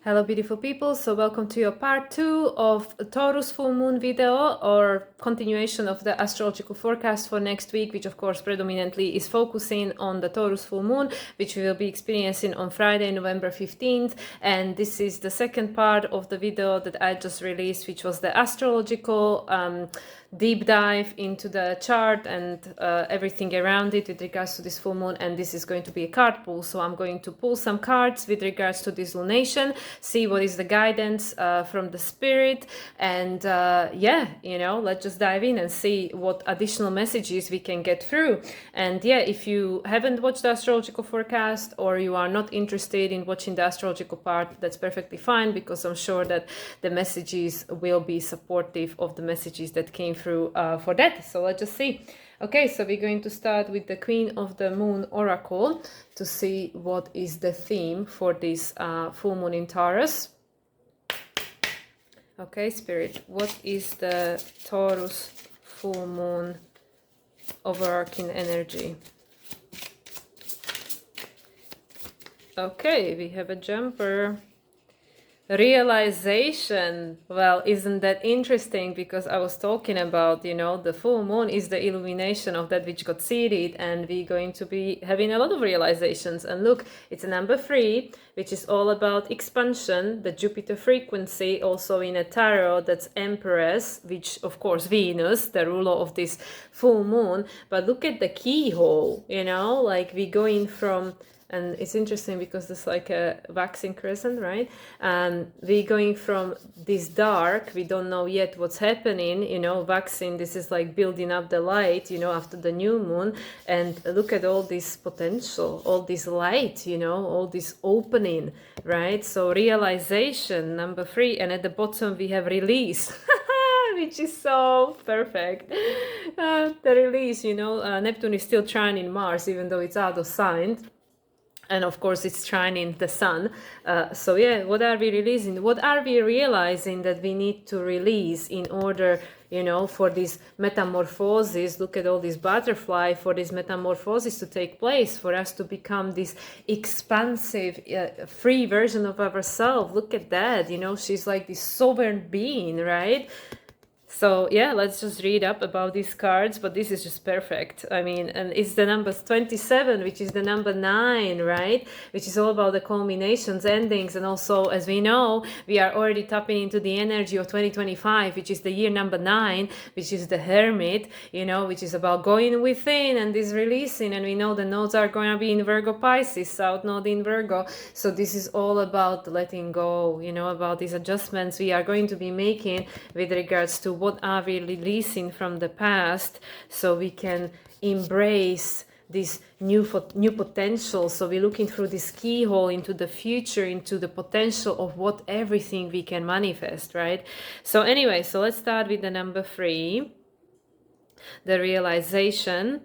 Hello beautiful people, so welcome to your part 2 of Taurus Full Moon video, or continuation of the astrological forecast for next week, which of course predominantly is focusing on the Taurus Full Moon, which we will be experiencing on Friday, November 15th. And this is the second part of the video that I just released, which was the astrological deep dive into the chart and everything around it with regards to this full moon. And this is going to be a card pull, so I'm going to pull some cards with regards to this lunation, see what is the guidance from the spirit, and yeah, you know, let's just dive in and see what additional messages we can get through. And yeah, if you haven't watched the astrological forecast, or you are not interested in watching the astrological part, that's perfectly fine, because I'm sure that the messages will be supportive of the messages that came through for that. So let's just see. Okay, so we're going to start with the Queen of the Moon Oracle to see what is the theme for this full moon in Taurus. Okay, Spirit, what is the Taurus full moon overarching energy? Okay, we have a jumper. Realization. Well, isn't that interesting? Because I was talking about, you know, the full moon is the illumination of that which got seeded, and we're going to be having a lot of realizations. And look, it's a number 3, which is all about expansion, the Jupiter frequency, also in a tarot, that's Empress, which of course Venus, the ruler of this full moon. But look at the keyhole, you know, like we're going from, and it's interesting because there's like a waxing crescent, right? And we're going from this dark, we don't know yet what's happening, you know, waxing, this is like building up the light, you know, after the new moon. And look at all this potential, all this light, you know, all this opening, right? So realization, number 3, and at the bottom we have release. Which is so perfect. The release, you know, Neptune is still trining Mars, even though it's out of sign. And of course it's trining the sun. So yeah, what are we releasing? What are we realizing that we need to release in order, you know, for this metamorphosis? Look at all these butterfly, for this metamorphosis to take place, for us to become this expansive, free version of ourselves. Look at that, you know, she's like this sovereign being, right? So yeah, let's just read up about these cards, but this is just perfect. I mean, and it's the number 27, which is the number 9, right? Which is all about the culminations, endings, and also, as we know, we are already tapping into the energy of 2025, which is the year number 9, which is the Hermit, you know, which is about going within and this releasing. And we know the nodes are going to be in Virgo Pisces, South Node in Virgo. So this is all about letting go, you know, about these adjustments we are going to be making with regards to what are we releasing from the past, so we can embrace this new potential. So we're looking through this keyhole into the future, into the potential of what everything we can manifest, right? So anyway, so let's start with the number 3, the realization.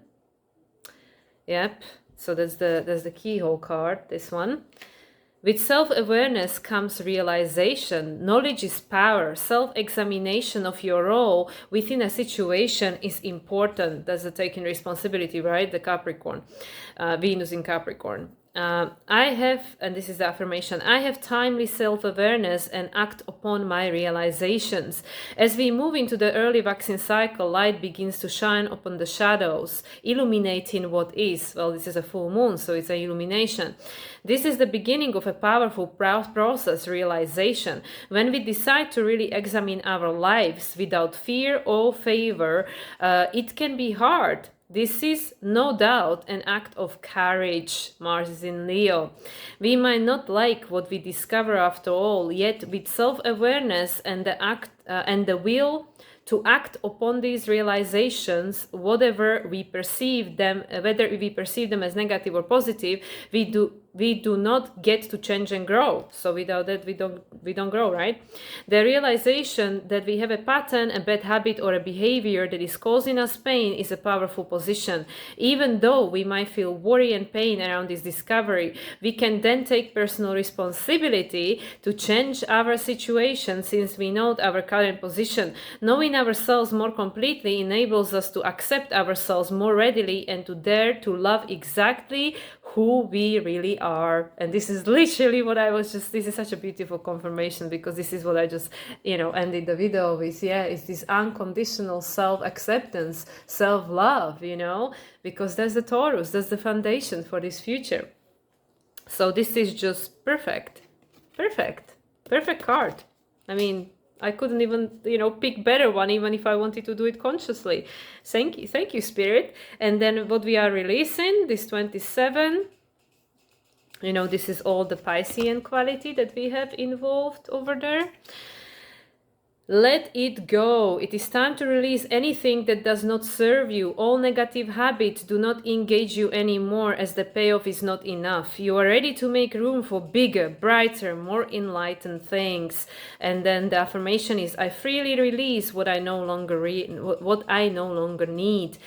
Yep, so that's the keyhole card, this one. With self-awareness comes realization. Knowledge is power. Self-examination of your role within a situation is important. That's the taking responsibility, right? The Capricorn, Venus in Capricorn. I have, and this is the affirmation, I have timely self-awareness and act upon my realizations. As we move into the early waxing cycle, light begins to shine upon the shadows, illuminating what is. Well, this is a full moon, so it's an illumination. This is the beginning of a powerful process, realization. When we decide to really examine our lives without fear or favor, it can be hard. This is no doubt an act of courage. Mars is in Leo. We might not like what we discover after all, yet with self-awareness and the will to act upon these realizations, whatever we perceive them, whether we perceive them as negative or positive, we do not get to change and grow. So without that, we don't grow, right? The realization that we have a pattern, a bad habit, or a behavior that is causing us pain is a powerful position. Even though we might feel worry and pain around this discovery, we can then take personal responsibility to change our situation, since we know our current position. Knowing ourselves more completely enables us to accept ourselves more readily and to dare to love exactly who we really are. And this is literally what I was just, this is such a beautiful confirmation, because this is what I just, you know, ended the video with. Yeah, it's this unconditional self-acceptance, self-love, you know, because that's the Taurus, that's the foundation for this future. So this is just perfect card. I mean, I couldn't even, you know, pick better one, even if I wanted to do it consciously. Thank you, Spirit. And then what we are releasing, this 27, you know, this is all the Piscean quality that we have involved over there. Let it go. It is time to release anything that does not serve you. All negative habits do not engage you anymore, as the payoff is not enough. You are ready to make room for bigger, brighter, more enlightened things. And then the affirmation is, I freely release what I no longer need.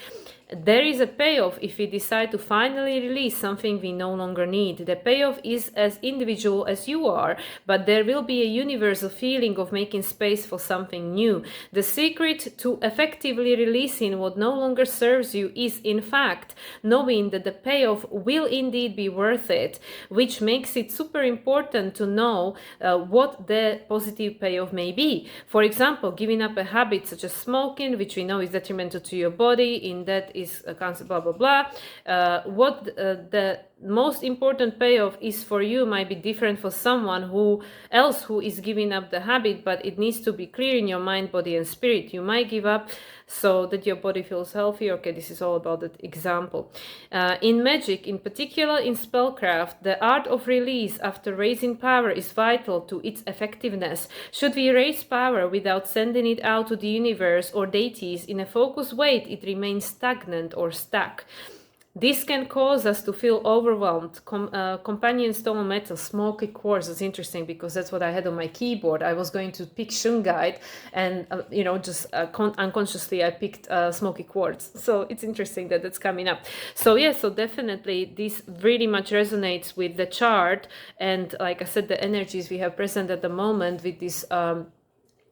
There is a payoff if we decide to finally release something we no longer need. The payoff is as individual as you are, but there will be a universal feeling of making space for something new. The secret to effectively releasing what no longer serves you is, in fact, knowing that the payoff will indeed be worth it, which makes it super important to know what the positive payoff may be. For example, giving up a habit such as smoking, which we know is detrimental to your body, in that is a concept, blah, blah, blah. What the most important payoff is for you might be different for someone else who is giving up the habit, but it needs to be clear in your mind, body, and spirit. You might give up so that your body feels healthy. Okay, this is all about that example. In magic, in particular in spellcraft, the art of release after raising power is vital to its effectiveness. Should we raise power without sending it out to the universe or deities in a focused way, it remains stagnant or stuck. This can cause us to feel overwhelmed. Companion stone metal, smoky quartz. It's interesting because that's what I had on my keyboard. I was going to pick shungite, and you know, just unconsciously I picked smoky quartz. So it's interesting that that's coming up. So yeah, so definitely this really much resonates with the chart, and like I said, the energies we have present at the moment with this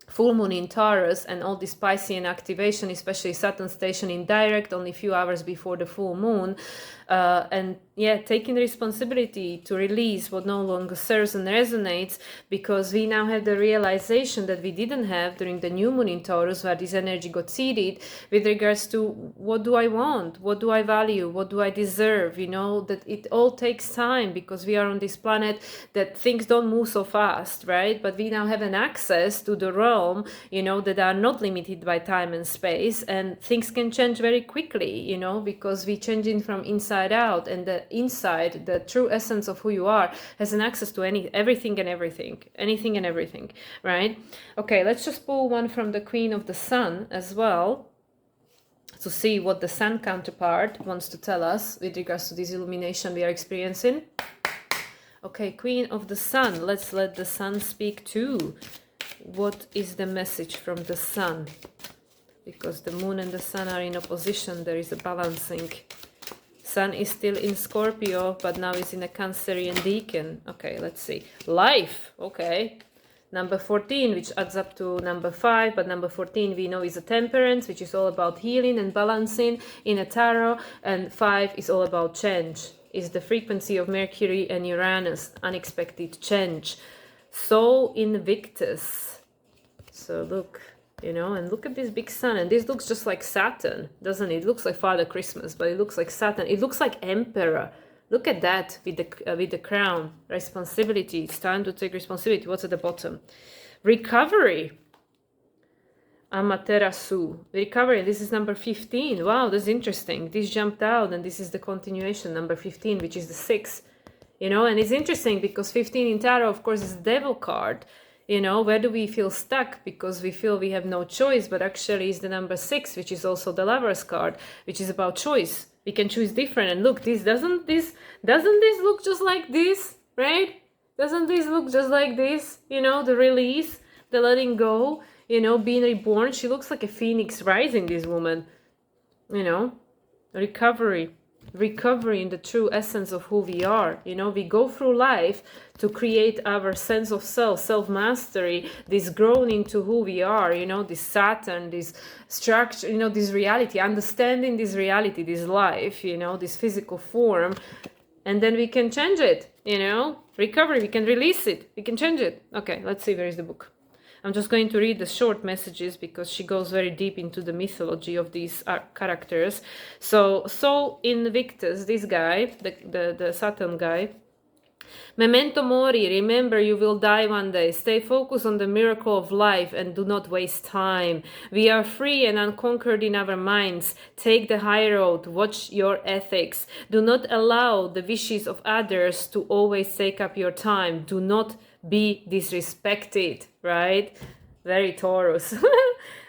full moon in Taurus and all this Piscean activation, especially Saturn station in direct only a few hours before the full moon, and yeah, taking responsibility to release what no longer serves and resonates, because we now have the realization that we didn't have during the new moon in Taurus, where this energy got seeded, with regards to what do I want, what do I value, what do I deserve, you know, that it all takes time, because we are on this planet that things don't move so fast, right? But we now have an access to the realm, you know, that are not limited by time and space, and things can change very quickly, you know, because we changing from inside out, and the inside, the true essence of who you are, has an access to anything and everything, right? Okay, let's just pull one from the Queen of the Sun as well, to see what the Sun counterpart wants to tell us with regards to this illumination we are experiencing. Okay, Queen of the Sun, let's let the Sun speak too. What is the message from the Sun? Because the Moon and the Sun are in opposition, there is a balancing. Sun is still in Scorpio, but now is in a Cancerian decan. Okay, let's see. Life, okay. Number 14, which adds up to number 5, but number 14 we know is a Temperance, which is all about healing and balancing in a tarot, and 5 is all about change. Is the frequency of Mercury and Uranus, unexpected change. So Invictus. So look, you know, and look at this big sun, and this looks just like Saturn, doesn't it? It looks like Father Christmas, but it looks like Saturn. It looks like Emperor. Look at that with the crown. Responsibility. It's time to take responsibility. What's at the bottom? Recovery. Amaterasu. Recovery. This is number 15. Wow, that's interesting. This jumped out, and this is the continuation, number 15, which is the 6. You know, and it's interesting because 15 in tarot, of course, is the devil card. You know, where do we feel stuck because we feel we have no choice, but actually is the number 6, which is also the Lover's card, which is about choice. We can choose different. And look, doesn't this look just like this, right? Doesn't this look just like this? You know, the release, the letting go, you know, being reborn. She looks like a phoenix rising, this woman. You know, recovery in the true essence of who we are. You know, we go through life to create our sense of self-mastery, this growing into who we are, you know, this Saturn, this structure, you know, this reality, understanding this reality, this life, you know, this physical form, and then we can change it, you know, recovery, we can release it, we can change it. Okay, let's see, where is the book? I'm just going to read the short messages because she goes very deep into the mythology of these characters. So Sol Invictus, this guy, the Saturn guy, Memento mori, remember you will die one day. Stay focused on the miracle of life and do not waste time. We are free and unconquered in our minds. Take the high road, watch your ethics. Do not allow the wishes of others to always take up your time. Do not be disrespected, right? Very Taurus.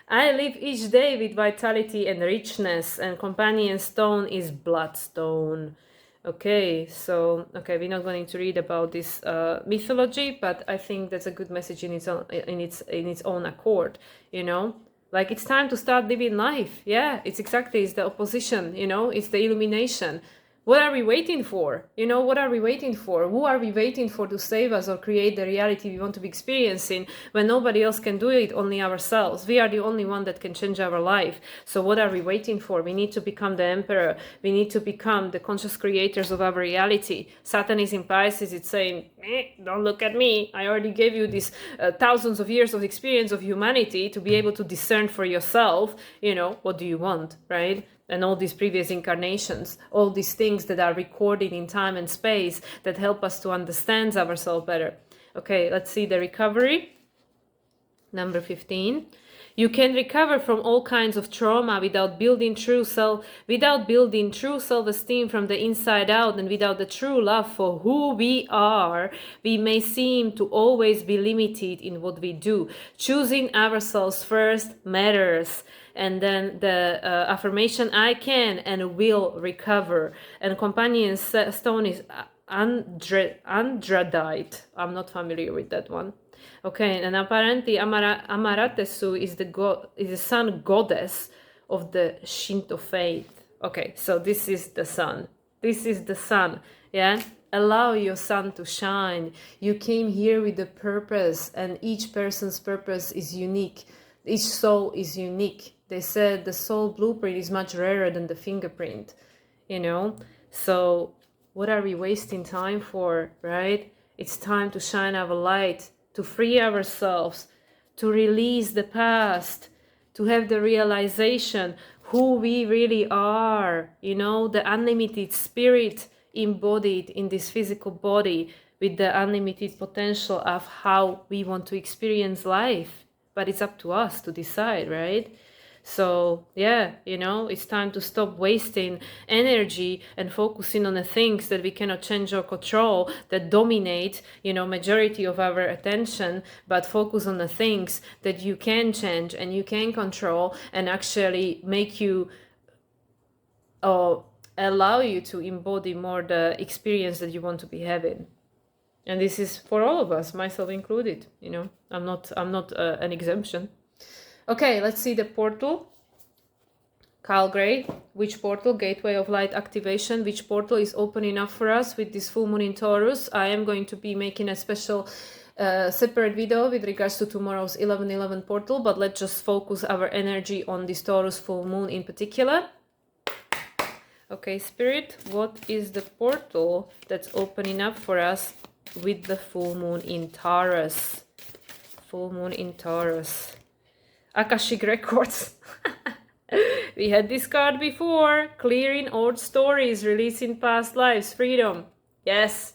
I live each day with vitality and richness, and companion stone is bloodstone. Okay, so we're not going to read about this mythology, but I think that's a good message in its own accord. You know, like it's time to start living life. Yeah, it's the opposition. You know, it's the illumination. What are we waiting for? You know, what are we waiting for? Who are we waiting for to save us or create the reality we want to be experiencing when nobody else can do it, only ourselves? We are the only one that can change our life. So what are we waiting for? We need to become the emperor. We need to become the conscious creators of our reality. Saturn is in Pisces. It's saying, don't look at me. I already gave you these thousands of years of experience of humanity to be able to discern for yourself, you know, what do you want, right? And all these previous incarnations, all these things that are recorded in time and space that help us to understand ourselves better. Okay, let's see the recovery. Number 15. You can recover from all kinds of trauma without building true self-esteem from the inside out, and without the true love for who we are. We may seem to always be limited in what we do. Choosing ourselves first matters. And then the affirmation, I can and will recover. And companion stone is andradite. I'm not familiar with that one. Okay, and apparently Amaterasu is the sun goddess of the Shinto faith. Okay, so this is the sun. This is the sun, yeah? Allow your sun to shine. You came here with a purpose, and each person's purpose is unique. Each soul is unique. They said the soul blueprint is much rarer than the fingerprint, you know? So what are we wasting time for, right? It's time to shine our light, to free ourselves, to release the past, to have the realization who we really are, you know, the unlimited spirit embodied in this physical body with the unlimited potential of how we want to experience life. But it's up to us to decide, right? So yeah, you know, it's time to stop wasting energy and focusing on the things that we cannot change or control, that dominate, you know, majority of our attention, but focus on the things that you can change and you can control and actually make you allow you to embody more the experience that you want to be having. And this is for all of us, myself included, you know. I'm not an exemption. Okay, let's see the portal. Kyle Gray, which portal? Gateway of light activation. Which portal is opening up for us with this full moon in Taurus? I am going to be making a special separate video with regards to tomorrow's 11/11 portal, but let's just focus our energy on this Taurus full moon in particular. Okay, Spirit, what is the portal that's opening up for us with the full moon in Taurus? Full moon in Taurus. Akashic Records. We had this card before. Clearing old stories, releasing past lives, freedom. Yes,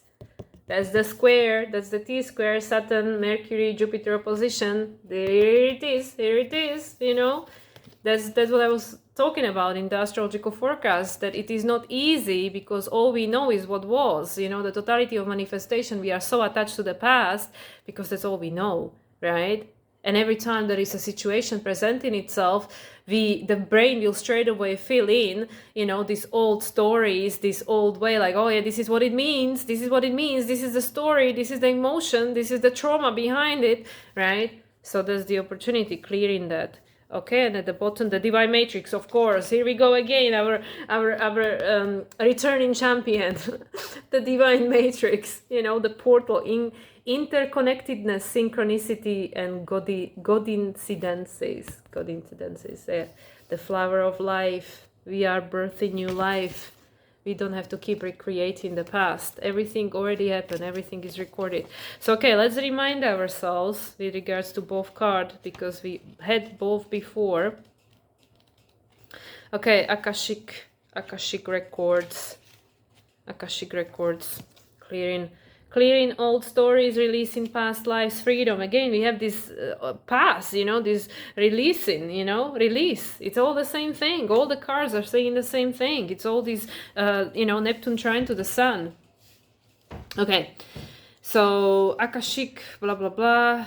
that's the square. That's the T-square, Saturn, Mercury, Jupiter opposition. There it is. Here it is. You know, that's what I was talking about in the Astrological Forecast, that it is not easy because all we know is what was. You know, the totality of manifestation. We are so attached to the past because that's all we know, right? And every time there is a situation presenting itself, the brain will straight away fill in, you know, these old stories, this old way, like, oh yeah, this is what it means, this is what it means, this is the story, this is the emotion, this is the trauma behind it, right? So there's the opportunity, clearing that. Okay, and at the bottom, the Divine Matrix, of course. Here we go again, our returning champion, the Divine Matrix, you know, the portal in interconnectedness, synchronicity, and God incidences. Yeah. The flower of life. We are birthing new life. We don't have to keep recreating the past. Everything already happened. Everything is recorded. So, okay, let's remind ourselves with regards to both cards, because we had both before. Okay, Akashic records. Akashic records. Clearing old stories, releasing past lives, freedom. Again, we have this past, you know, this releasing, you know, release. It's all the same thing. All the cards are saying the same thing. It's all these, you know, Neptune trine to the sun. Okay. So, Akashic, blah, blah, blah.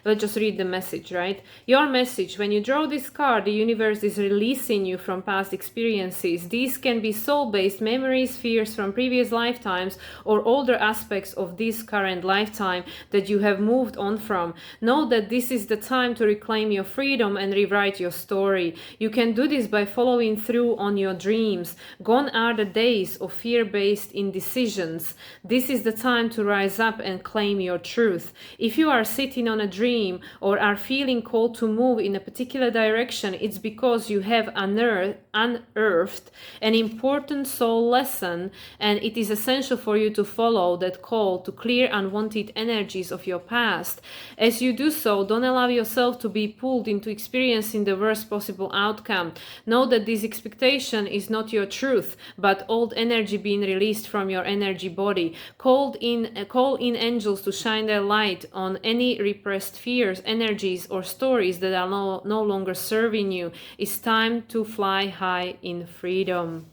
Let's just read the message, right? Your message. When you draw this card, the universe is releasing you from past experiences. These can be soul-based memories, fears from previous lifetimes, or older aspects of this current lifetime that you have moved on from. Know that this is the time to reclaim your freedom and rewrite your story. You can do this by following through on your dreams. Gone are the days of fear-based indecisions. This is the time to rise up and claim your truth. If you are sitting on a dream or are feeling called to move in a particular direction, it's because you have unearthed an important soul lesson, and it is essential for you to follow that call to clear unwanted energies of your past. As you do so, don't allow yourself to be pulled into experiencing the worst possible outcome. Know that this expectation is not your truth, but old energy being released from your energy body. Call in angels to shine their light on any repressed fears, energies, or stories that are no longer serving you. It's time to fly high in freedom.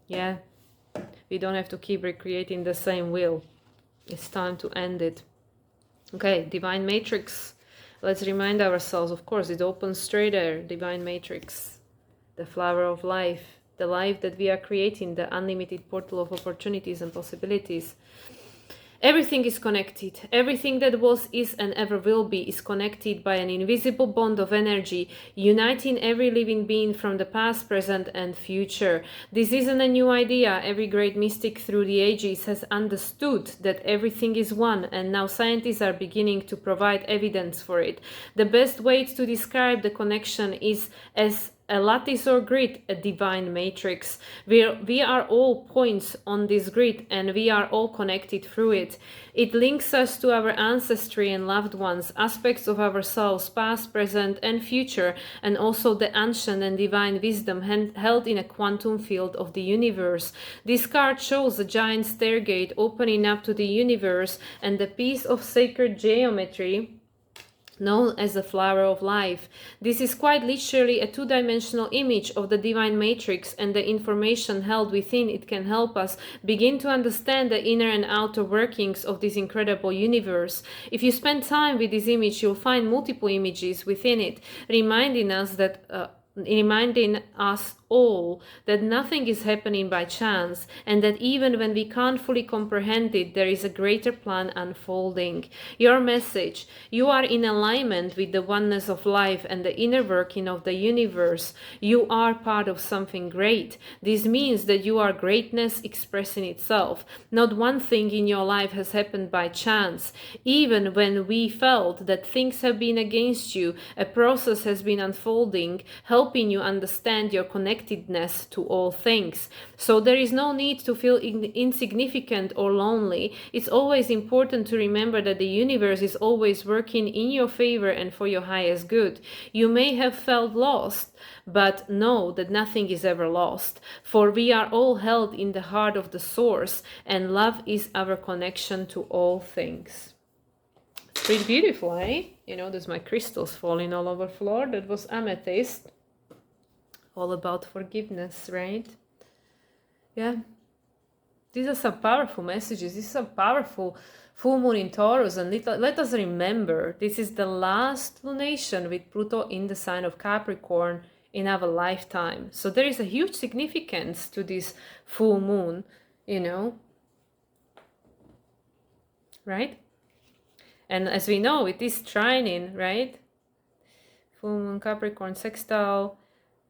Yeah, we don't have to keep recreating the same wheel. It's time to end it. Okay, Divine Matrix. Let's remind ourselves, of course, it opens straight there. Divine Matrix, the flower of life, the life that we are creating, the unlimited portal of opportunities and possibilities. Everything is connected. Everything that was, is, and ever will be is connected by an invisible bond of energy, uniting every living being from the past, present, and future. This isn't a new idea. Every great mystic through the ages has understood that everything is one, and now scientists are beginning to provide evidence for it. The best way to describe the connection is as a lattice or grid, a divine matrix. We are all points on this grid, and we are all connected through it. It links us to our ancestry and loved ones, aspects of ourselves, past, present, and future, and also the ancient and divine wisdom held in a quantum field of the universe. This card shows a giant stairgate opening up to the universe and the piece of sacred geometry known as the flower of life. This is quite literally a two-dimensional image of the divine matrix, and the information held within it can help us begin to understand the inner and outer workings of this incredible universe. If you spend time with this image, you'll find multiple images within it, reminding us all that nothing is happening by chance, and that even when we can't fully comprehend it, there is a greater plan unfolding. Your message: you are in alignment with the oneness of life and the inner working of the universe. You are part of something great. This means that you are greatness expressing itself. Not one thing in your life has happened by chance. Even when we felt that things have been against you, a process has been unfolding, helping you understand your connectedness to all things. So there is no need to feel insignificant or lonely. It's always important to remember that the universe is always working in your favor and for your highest good. You may have felt lost, but know that nothing is ever lost, for we are all held in the heart of the source, and love is our connection to all things. It's pretty beautiful, eh? You know, there's my crystals falling all over the floor. That was amethyst. All about forgiveness, right? Yeah. These are some powerful messages. This is a powerful full moon in Taurus. And let us remember, this is the last lunation with Pluto in the sign of Capricorn in our lifetime. So there is a huge significance to this full moon, you know. Right? And as we know, it is trining, right? Full moon Capricorn sextile.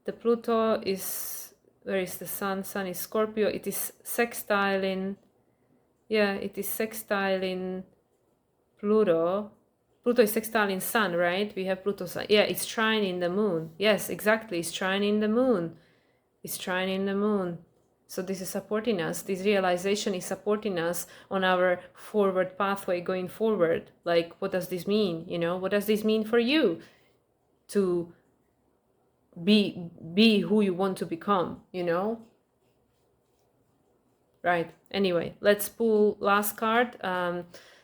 The Pluto is, where is the Sun? Sun is Scorpio. It is sextiling, yeah, it is sextiling Pluto. Pluto is sextiling Sun, right? We have Pluto Sun. Yeah, it's trining the Moon. Yes, exactly, it's trining the Moon. is trining the moon. So this is supporting us. This realization is supporting us on our forward pathway going forward. Like, what does this mean? You know, what does this mean for you to be who you want to become, you know? Right. Anyway, let's pull last card,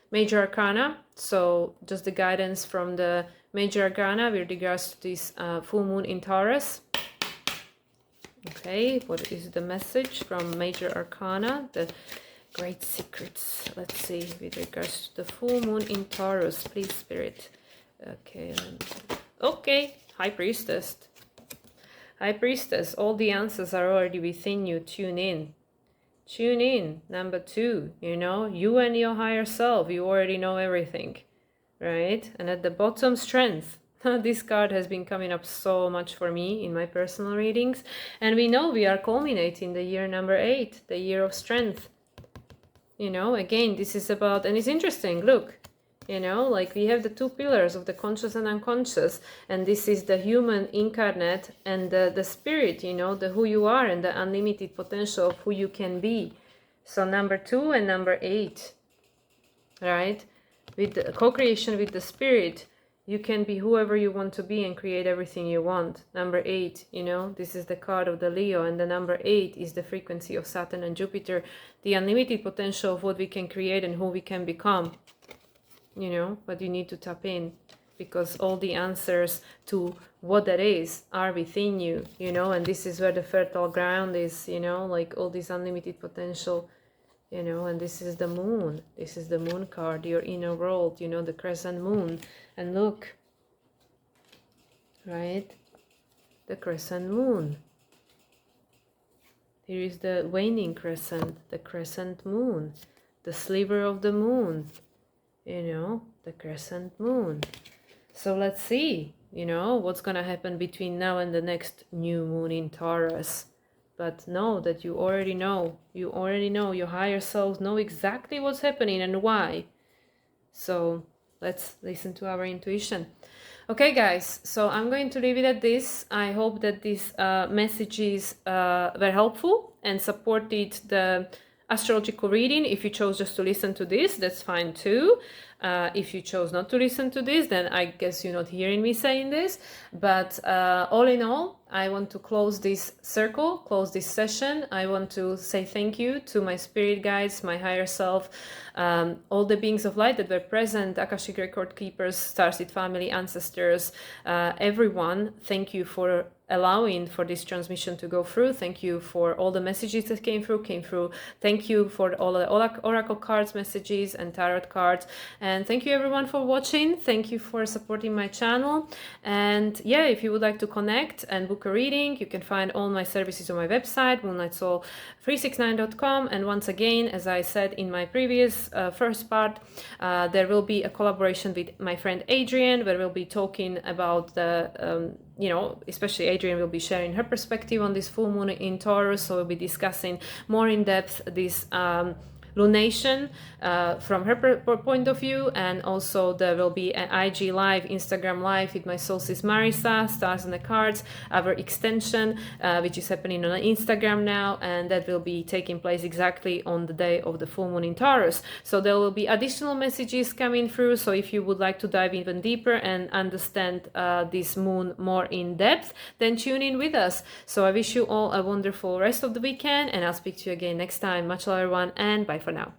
Major Arcana. So just the guidance from the Major Arcana with regards to this full moon in Taurus. Okay, what is the message from Major Arcana? The great secrets. Let's see, with regards to the full moon in Taurus, please, Spirit. Okay, okay, High Priestess. High Priestess, all the answers are already within you. Tune in. Tune in. Number 2, you know, you and your higher self, you already know everything, right? And at the bottom, strength. This card has been coming up so much for me in my personal readings. And we know we are culminating the year number 8, the year of strength. You know, again, this is about, and it's interesting, look, you know, like we have the 2 pillars of the conscious and unconscious, and this is the human incarnate and the spirit, you know, the who you are and the unlimited potential of who you can be. So number 2 and number 8, right? With the co-creation with the spirit, you can be whoever you want to be and create everything you want. Number 8, you know, this is the card of the Leo, and the number 8 is the frequency of Saturn and Jupiter, the unlimited potential of what we can create and who we can become, you know. But you need to tap in, because all the answers to what that is are within you, you know, and this is where the fertile ground is, you know, like all this unlimited potential, you know. And this is the moon. This is the moon card, your inner world, you know, the crescent moon. And look, right, the crescent moon. Here is the waning crescent, the crescent moon, the sliver of the moon, you know, the crescent moon. So let's see, you know, what's gonna happen between now and the next new moon in Taurus. But know that you already know, your higher selves know exactly what's happening and why. So let's listen to our intuition. Okay, guys, so I'm going to leave it at this. I hope that these messages were helpful and supported the astrological reading. If you chose just to listen to this, that's fine too. If you chose not to listen to this, then I guess you're not hearing me saying this. But all in all, I want to close this circle, close this session. I want to say thank you to my spirit guides, my higher self, all the beings of light that were present, Akashic record keepers, starseed family, ancestors, everyone. Thank you for allowing for this transmission to go through. Thank you for all the messages that came through. Thank you for all the oracle cards messages and tarot cards. And thank you everyone for watching. Thank you for supporting my channel. And yeah, if you would like to connect and book a reading, you can find all my services on my website, moonlightsoul369.com. And once again, as I said in my previous first part, there will be a collaboration with my friend Adrienne, where we'll be talking about the you know, especially Adrienne will be sharing her perspective on this full moon in Taurus. So we'll be discussing more in depth this lunation from her point of view. And also there will be an IG live, Instagram live with my solstice Marisa, Stars and the Cards, our extension, which is happening on Instagram now, and that will be taking place exactly on the day of the full moon in Taurus. So there will be additional messages coming through. So if you would like to dive even deeper and understand this moon more in depth, then tune in with us. So I wish you all a wonderful rest of the weekend, and I'll speak to you again next time. Much love everyone, and bye for now.